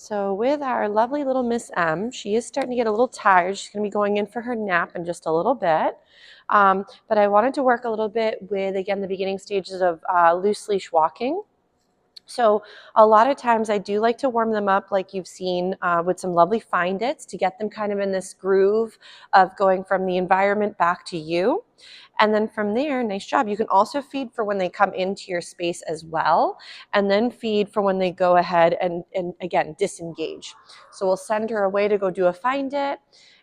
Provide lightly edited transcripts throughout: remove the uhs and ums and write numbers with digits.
So with our lovely little Miss M, she is starting to get a little tired. She's going to be going in for her nap in just a little bit. But I wanted to work a little bit with, again, the beginning stages of loose leash walking. So a lot of times I do like to warm them up like you've seen with some lovely Find Its to get them kind of in this groove of going from the environment back to you. And then from there, nice job. You can also feed for when they come into your space as well, and then feed for when they go ahead and again, disengage. So we'll send her away to go do a Find It,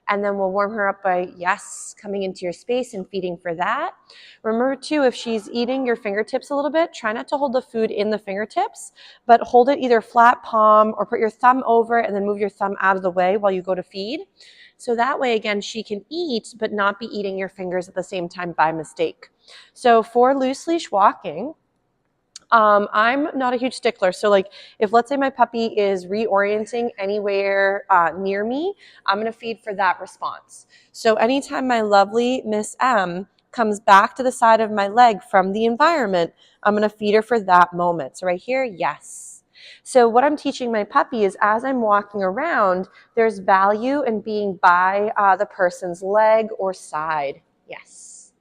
and then we'll warm her up by, yes, coming into your space and feeding for that. Remember too, if she's eating your fingertips a little bit, try not to hold the food in the fingertips, but hold it either flat palm or put your thumb over and then move your thumb out of the way while you go to feed. So that way, again, she can eat, but not be eating your fingers at the same time by mistake. So for loose leash walking, I'm not a huge stickler. So like if let's say my puppy is reorienting anywhere near me, I'm going to feed for that response. So anytime my lovely Miss M comes back to the side of my leg from the environment, I'm going to feed her for that moment. So right here, yes. So what I'm teaching my puppy is as I'm walking around, there's value in being by the person's leg or side. Yes.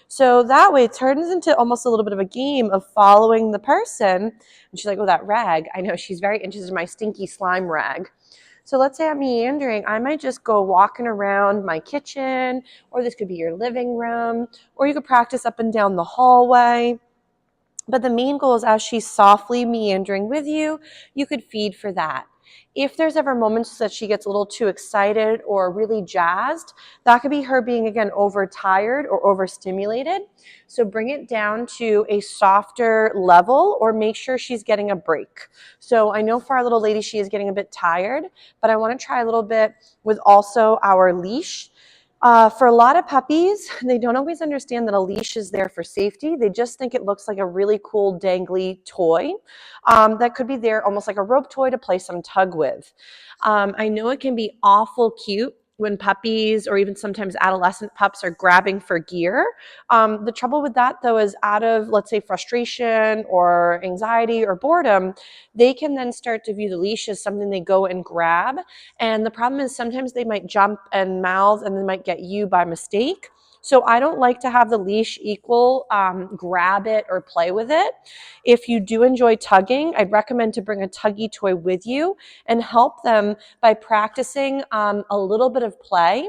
So that way it turns into almost a little bit of a game of following the person. And she's like, oh, that rag. I know she's very interested in my stinky slime rag. So let's say I'm meandering. I might just go walking around my kitchen, or this could be your living room, or you could practice up and down the hallway. But the main goal is as she's softly meandering with you, you could feed for that. If there's ever moments that she gets a little too excited or really jazzed, that could be her being, again, overtired or overstimulated. So bring it down to a softer level or make sure she's getting a break. So I know for our little lady, she is getting a bit tired, but I want to try a little bit with also our leash. For a lot of puppies, they don't always understand that a leash is there for safety. They just think it looks like a really cool dangly toy that could be there almost like a rope toy to play some tug with. I know it can be awful cute when puppies or even sometimes adolescent pups are grabbing for gear. The trouble with that, though, is out of, let's say, frustration or anxiety or boredom, they can then start to view the leash as something they go and grab. And the problem is sometimes they might jump and mouth and they might get you by mistake. So I don't like to have the leash equal grab it or play with it. If you do enjoy tugging, I'd recommend to bring a tuggy toy with you and help them by practicing a little bit of play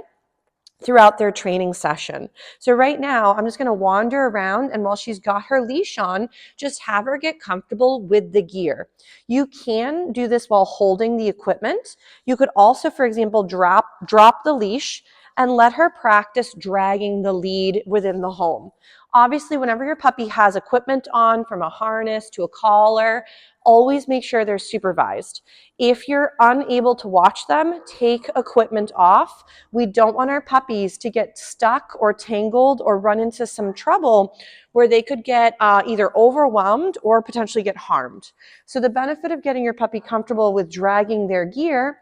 throughout their training session. So right now, I'm just going to wander around, and while she's got her leash on, just have her get comfortable with the gear. You can do this while holding the equipment. You could also, for example, drop the leash and let her practice dragging the lead within the home. Obviously, whenever your puppy has equipment on, from a harness to a collar, always make sure they're supervised. If you're unable to watch them, take equipment off. We don't want our puppies to get stuck or tangled or run into some trouble where they could get either overwhelmed or potentially get harmed. So the benefit of getting your puppy comfortable with dragging their gear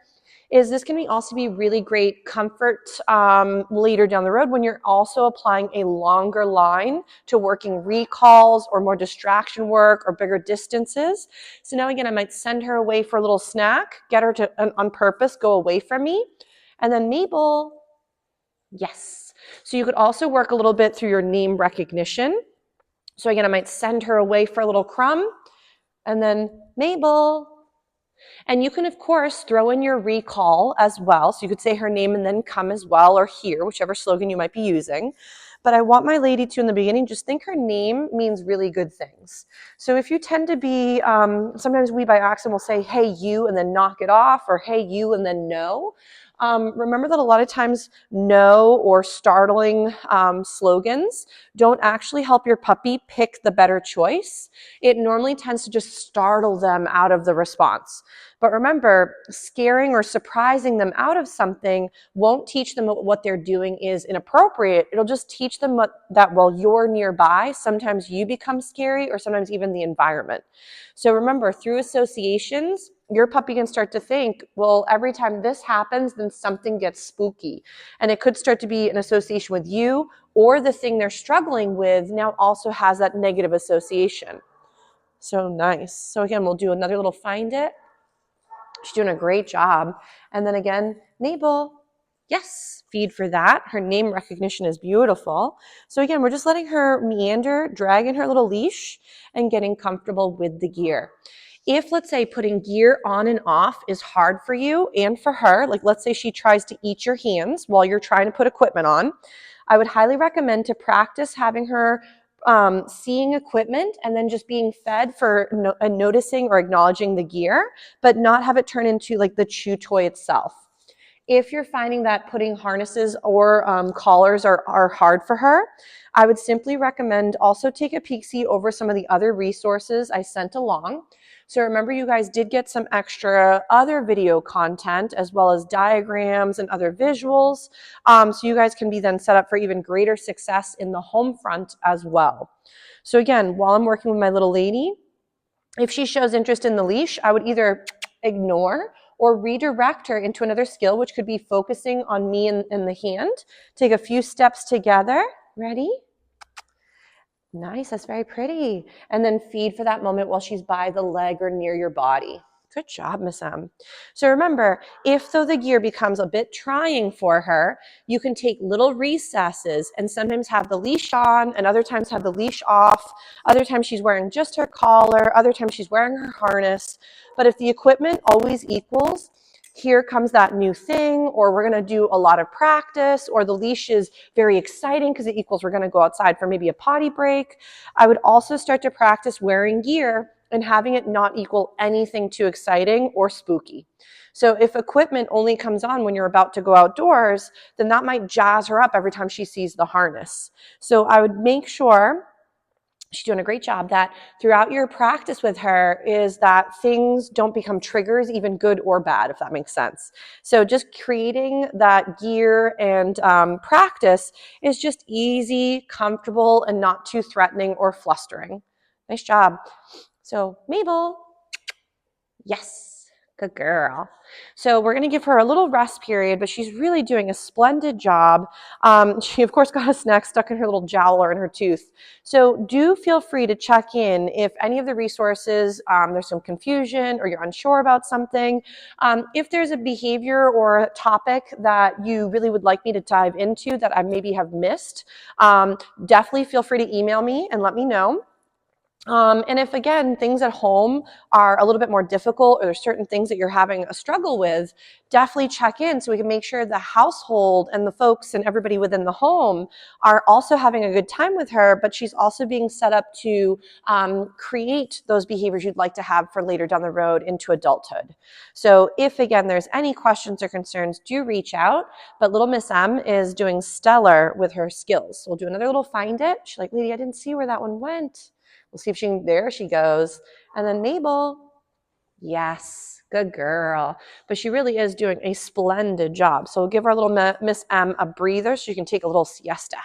is this can also be really great comfort later down the road when you're also applying a longer line to working recalls or more distraction work or bigger distances. So now again, I might send her away for a little snack, get her to on purpose go away from me, and then Mabel, yes. So you could also work a little bit through your name recognition. So again, I might send her away for a little crumb, and then Mabel. And you can, of course, throw in your recall as well. So you could say her name and then come as well, or here, whichever slogan you might be using. But I want my lady to, in the beginning, just think her name means really good things. So if you tend to be, sometimes we by accident will say, hey, you, and then knock it off, or hey, you, and then no. Remember that a lot of times no or startling slogans don't actually help your puppy pick the better choice. It normally tends to just startle them out of the response. But remember, scaring or surprising them out of something won't teach them what they're doing is inappropriate. It'll just teach them that while you're nearby, sometimes you become scary or sometimes even the environment. So remember, through associations, your puppy can start to think, well, every time this happens, then something gets spooky. And it could start to be an association with you, or the thing they're struggling with now also has that negative association. So nice. So again, we'll do another little Find It. She's doing a great job. And then again, Mabel, yes, feed for that. Her name recognition is beautiful. So again, we're just letting her meander, dragging her little leash and getting comfortable with the gear. If, let's say, putting gear on and off is hard for you and for her, like let's say she tries to eat your hands while you're trying to put equipment on, I would highly recommend to practice having her seeing equipment and then just being fed for noticing or acknowledging the gear, but not have it turn into like the chew toy itself. If you're finding that putting harnesses or collars are hard for her, I would simply recommend also take a peek-see over some of the other resources I sent along. So remember, you guys did get some extra other video content as well as diagrams and other visuals. So you guys can be then set up for even greater success in the home front as well. So again, while I'm working with my little lady, if she shows interest in the leash, I would either ignore or redirect her into another skill, which could be focusing on me in the hand. Take a few steps together. Ready? Nice, that's very pretty. And then feed for that moment while she's by the leg or near your body. Good job, Miss M. So remember, if though the gear becomes a bit trying for her, you can take little recesses and sometimes have the leash on and other times have the leash off. Other times she's wearing just her collar. Other times she's wearing her harness. But if the equipment always equals, here comes that new thing, or we're going to do a lot of practice, or the leash is very exciting because it equals we're going to go outside for maybe a potty break, I would also start to practice wearing gear and having it not equal anything too exciting or spooky. So if equipment only comes on when you're about to go outdoors, then that might jazz her up every time she sees the harness. So I would make sure, she's doing a great job, that throughout your practice with her is that things don't become triggers, even good or bad, if that makes sense. So just creating that gear and practice is just easy, comfortable, and not too threatening or flustering. Nice job. So Mabel, yes. Good girl. So we're going to give her a little rest period, but she's really doing a splendid job. She, of course, got a snack stuck in her little jowl or in her tooth. So do feel free to check in if any of the resources, there's some confusion or you're unsure about something. If there's a behavior or a topic that you really would like me to dive into that I maybe have missed, definitely feel free to email me and let me know. And if, again, things at home are a little bit more difficult or there's certain things that you're having a struggle with, definitely check in so we can make sure the household and the folks and everybody within the home are also having a good time with her, but she's also being set up to create those behaviors you'd like to have for later down the road into adulthood. So if, again, there's any questions or concerns, do reach out. But little Miss M is doing stellar with her skills. So we'll do another little find it. She's like, lady, I didn't see where that one went. We'll see if she can, there she goes. And then Mabel, yes, good girl. But she really is doing a splendid job. So we'll give our little Miss M a breather so she can take a little siesta.